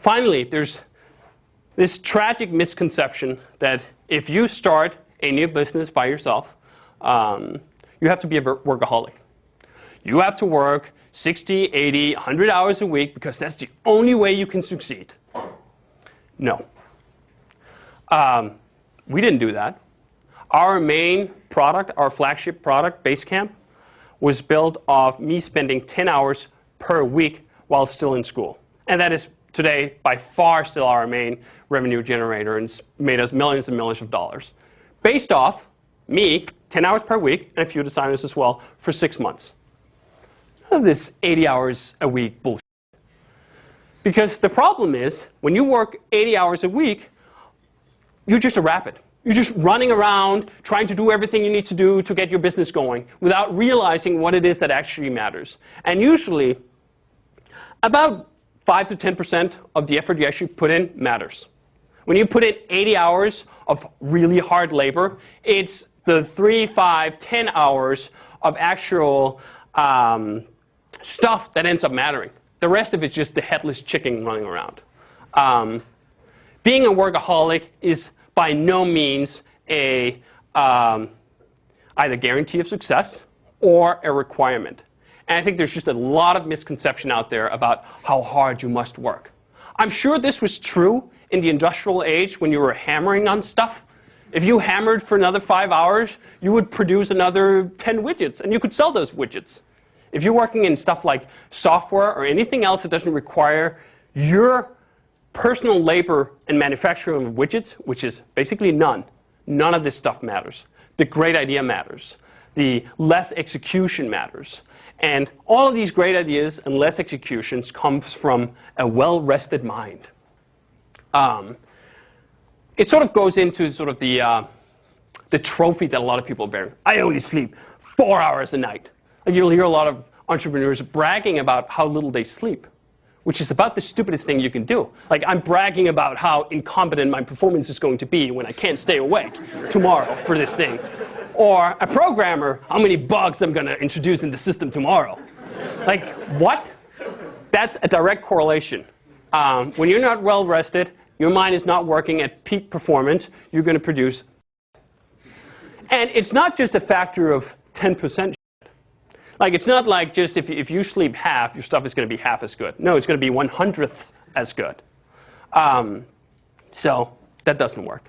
Finally, there's this tragic misconception that if you start a new business by yourself, you have to be a workaholic. You have to work 60, 80, 100 hours a week because that's the only way you can succeed. No. We didn't do that. Our main product, our flagship product, Basecamp, was built off me spending 10 hours per week while still in school. And that is today by far still our main revenue generator, and it's made us millions and millions of dollars. Based off me, 10 hours per week, and a few designers as well, for 6 months. None of this 80 hours a week bullshit. Because the problem is, when you work 80 hours a week, you're just a rabbit. You're just running around trying to do everything you need to do to get your business going without realizing what it is that actually matters. And usually, about 5 to 10% of the effort you actually put in matters. When you put in 80 hours of really hard labor, it's the 3, 5, 10 hours of actual stuff that ends up mattering. The rest of it's just the headless chicken running around. Being a workaholic is by no means a either guarantee of success or a requirement. And I think there's just a lot of misconception out there about how hard you must work. I'm sure this was true in the industrial age when you were hammering on stuff. If you hammered for another 5 hours, you would produce another 10 widgets, and you could sell those widgets. If you're working in stuff like software or anything else that doesn't require your personal labor and manufacturing of widgets, which is basically none of this stuff matters. The great idea matters. The less execution matters. And all of these great ideas and less executions comes from a well-rested mind. It sort of goes into sort of the trophy that a lot of people bear. I only sleep 4 hours a night. And you'll hear a lot of entrepreneurs bragging about how little they sleep, which is about the stupidest thing you can do. Like, I'm bragging about how incompetent my performance is going to be when I can't stay awake tomorrow for this thing. Or a programmer, how many bugs I'm going to introduce in the system tomorrow. Like, what? That's a direct correlation. When you're not well rested, your mind is not working at peak performance, you're going to produce. And it's not just a factor of 10%. Like, it's not like just if you sleep half, your stuff is going to be half as good. No, it's going to be 1/100th as good. So that doesn't work.